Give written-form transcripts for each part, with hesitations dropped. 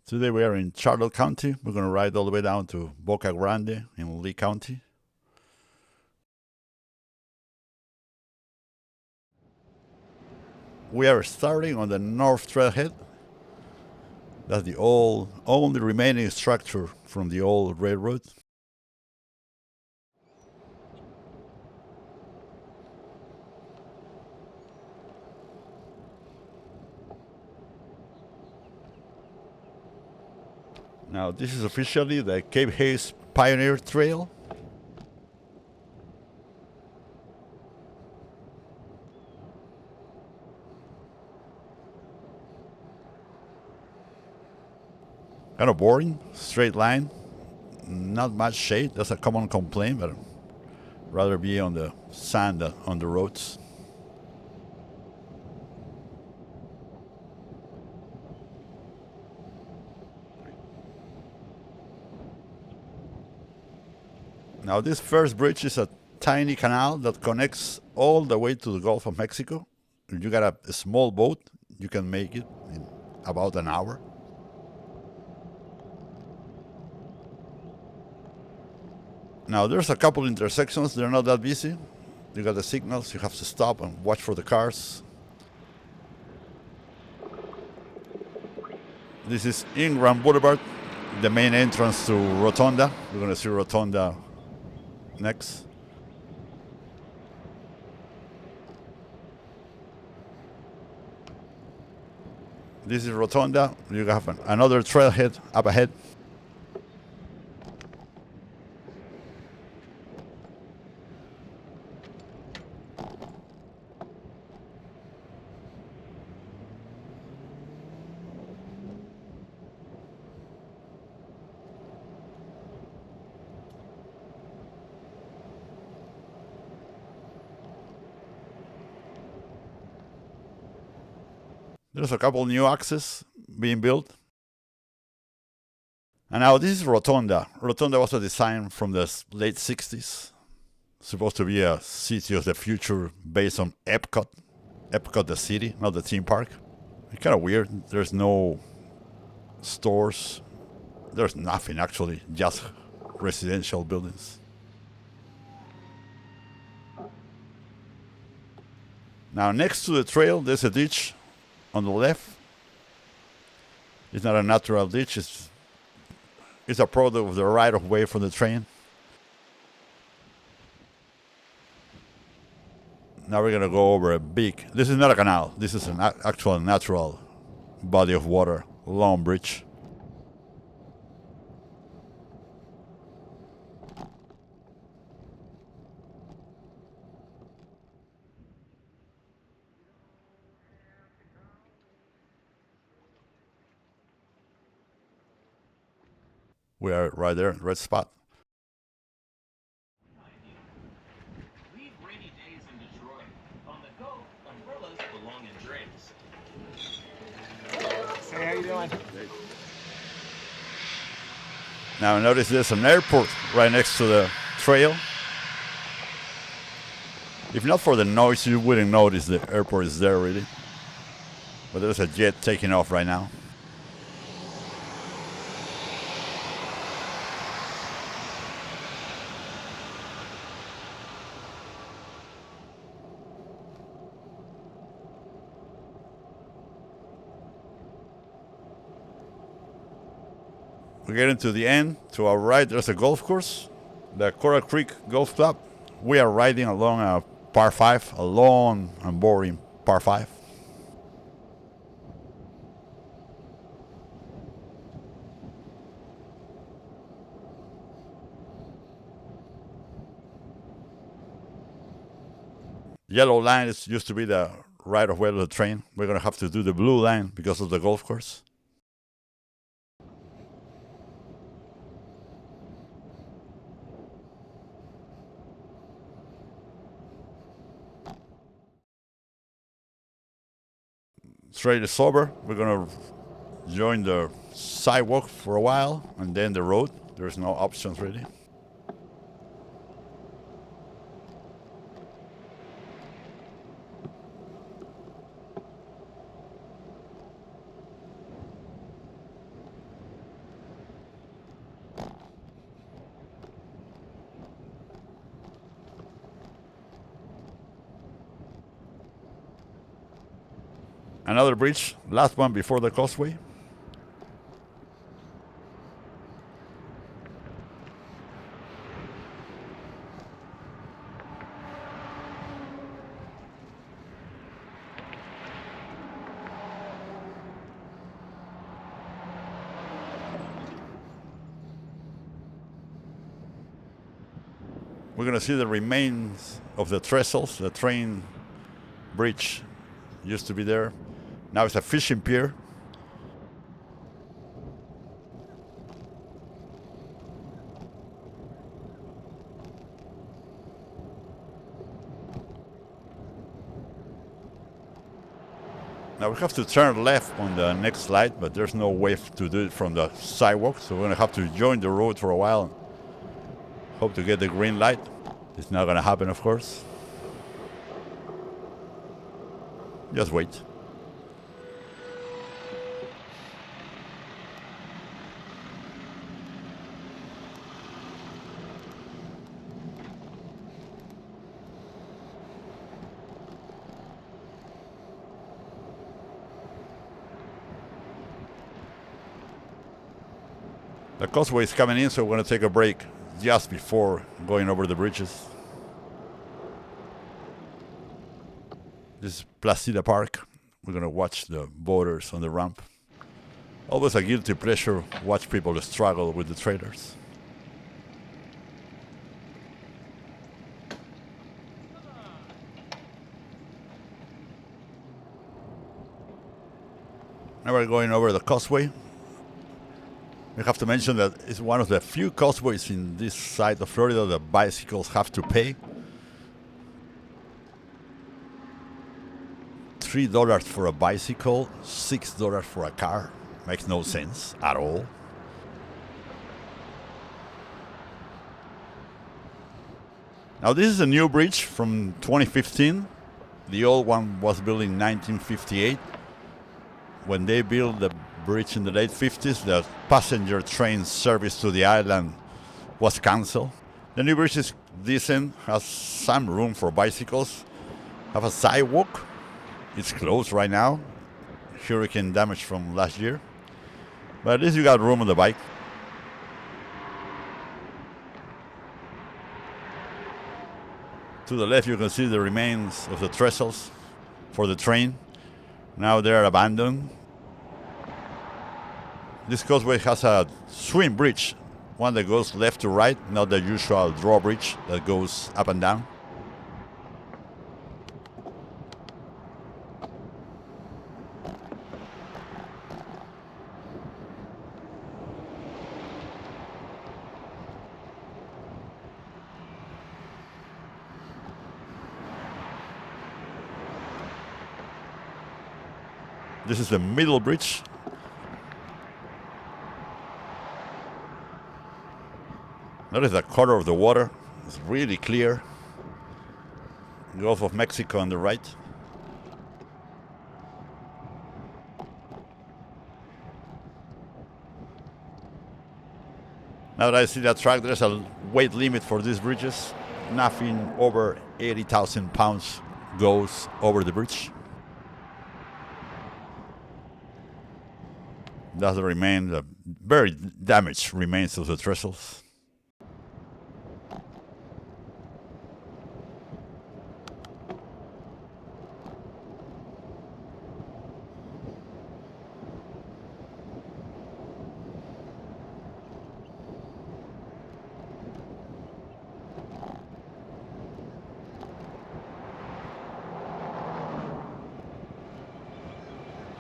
Today we are in Charlotte County. We're going to ride all the way down to Boca Grande in Lee County. We are starting on the North Trailhead. That's the only remaining structure from the old railroad. Now this is officially the Cape Hayes Pioneer Trail. Kind of boring, straight line, not much shade. That's a common complaint, but I'd rather be on the sand than on the roads. Now this first bridge is a tiny canal that connects all the way to the Gulf of Mexico. If you got a small boat, you can make it in about an hour. Now there's a couple intersections, they're not that busy. You got the signals, you have to stop and watch for the cars. This is Ingram Boulevard, the main entrance to Rotonda. We're going to see Rotonda next. This is Rotonda. You have another trailhead up ahead. There's a couple new axes being built. And now this is Rotonda. Rotonda was a design from the late 60s. Supposed to be a city of the future based on Epcot. Epcot, the city, not the theme park. It's kind of weird. There's no stores. There's nothing actually, just residential buildings. Now next to the trail, there's a ditch on the left. It's not a natural ditch. It's a product of the right of way from the train. Now we're gonna go over a big. This is not a canal. This is an actual natural body of water, long bridge. We are right there, red spot. Leave rainy days in Detroit. On the go, umbrellas belong in drapes. Hey, how you doing? Now notice there's an airport right next to the trail. If not for the noise, you wouldn't notice the airport is there really. But there's a jet taking off right now. We're getting to the end. To our right, there's a golf course, the Coral Creek Golf Club. We are riding along a par 5, a long and boring par 5. Yellow line used to be the right of way of the train. We're going to have to do the blue line because of the golf course. Straight is over. We're going to join the sidewalk for a while and then the road. There's no options really. Another bridge, last one before the causeway. We're going to see the remains of the trestles. The train bridge used to be there. Now it's a fishing pier. Now we have to turn left on the next slide, but there's no way to do it from the sidewalk, so we're going to have to join the road for a while. Hope to get the green light. It's not going to happen, of course. Just wait. The causeway is coming in, so we're going to take a break just before going over the bridges. This is Placida Park. We're going to watch the boaters on the ramp. Always a guilty pleasure, watch people struggle with the traders. Now we're going over the causeway. We have to mention that it's one of the few causeways in this side of Florida that bicycles have to pay. $3 for a bicycle, $6 for a car. Makes no sense at all. Now this is a new bridge from 2015. The old one was built in 1958. When they built the bridge in the late 50s, the passenger train service to the island was canceled. The new bridge is decent, has some room for bicycles, have a sidewalk. It's closed right now, hurricane damage from last year, but at least you got room on the bike. To the left you can see the remains of the trestles for the train. Now they are abandoned. This causeway has a swing bridge, one that goes left to right, not the usual drawbridge that goes up and down. This is the middle bridge. Notice the color of the water. It's really clear. Gulf of Mexico on the right. Now that I see that track, there's a weight limit for these bridges. Nothing over 80,000 pounds goes over the bridge. That's the very damaged remains of the trestles.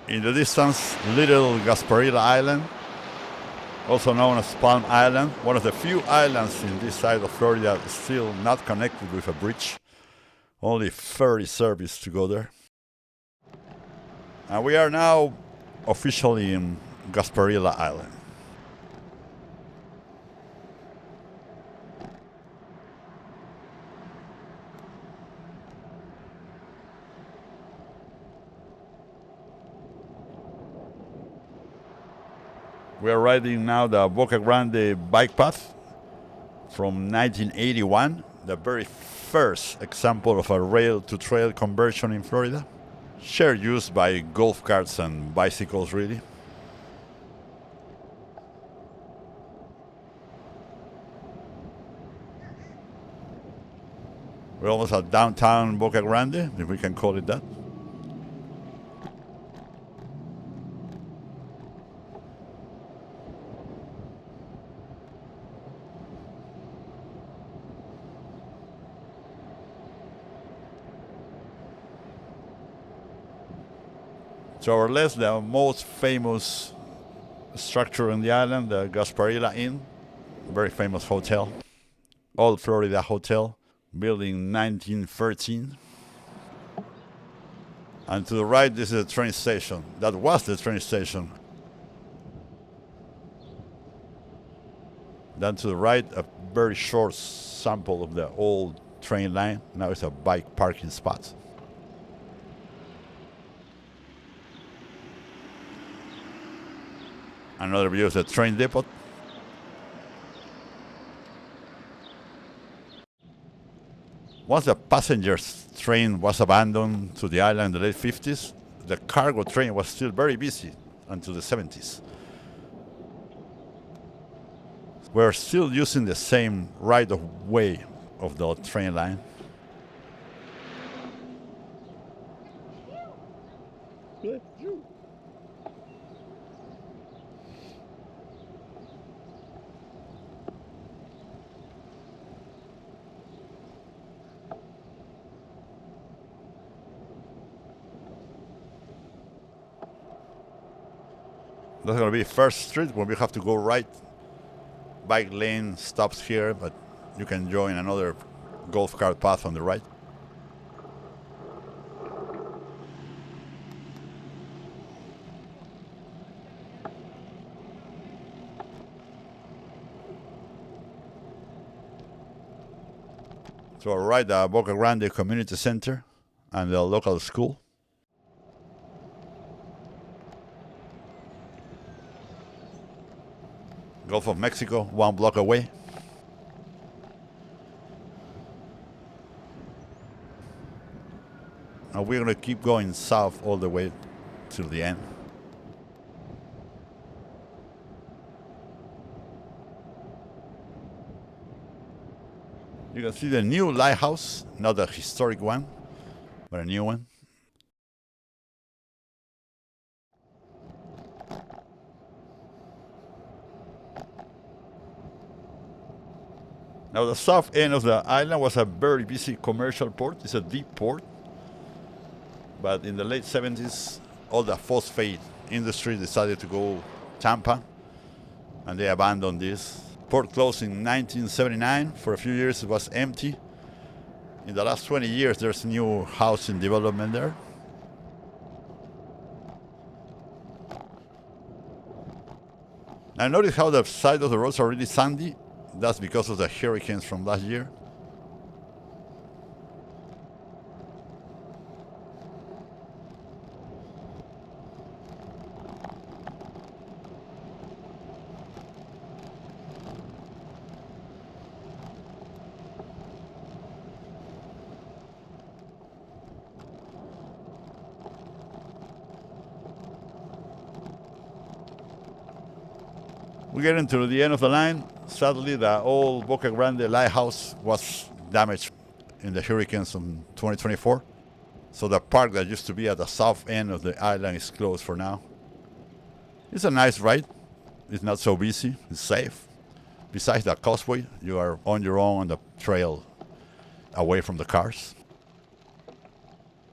In the distance, Little Gasparilla Island, also known as Palm Island, one of the few islands in this side of Florida still not connected with a bridge. Only ferry service to go there. And we are now officially in Gasparilla Island. We are riding now the Boca Grande bike path from 1981, the very first example of a rail-to-trail conversion in Florida. Shared use by golf carts and bicycles, really. We're almost at downtown Boca Grande, if we can call it that. To our left, the most famous structure on the island, the Gasparilla Inn, very famous hotel. Old Florida Hotel, built in 1913. And to the right, this is a train station. That was the train station. Then to the right, a very short sample of the old train line. Now it's a bike parking spot. Another view of the train depot. Once the passengers train was abandoned to the island in the late 50s, the cargo train was still very busy until the 70s. We're still using the same right of way of the train line. That's going to be First Street when we have to go right. Bike lane stops here, but you can join another golf cart path on the right. To our right, the Boca Grande Community Center and the local school. Gulf of Mexico, 1 block away. And we're going to keep going south all the way till the end. You can see the new lighthouse, not a historic one, but a new one. Now, the south end of the island was a very busy commercial port. It's a deep port. But in the late 70s, all the phosphate industry decided to go Tampa, and they abandoned this. Port closed in 1979. For a few years, it was empty. In the last 20 years, there's new housing development there. Now, notice how the side of the roads are really sandy. That's because of the hurricanes from last year. We get into the end of the line. Sadly, the old Boca Grande lighthouse was damaged in the hurricanes in 2024. So the park that used to be at the south end of the island is closed for now. It's a nice ride. It's not so busy. It's safe. Besides the causeway, you are on your own on the trail away from the cars.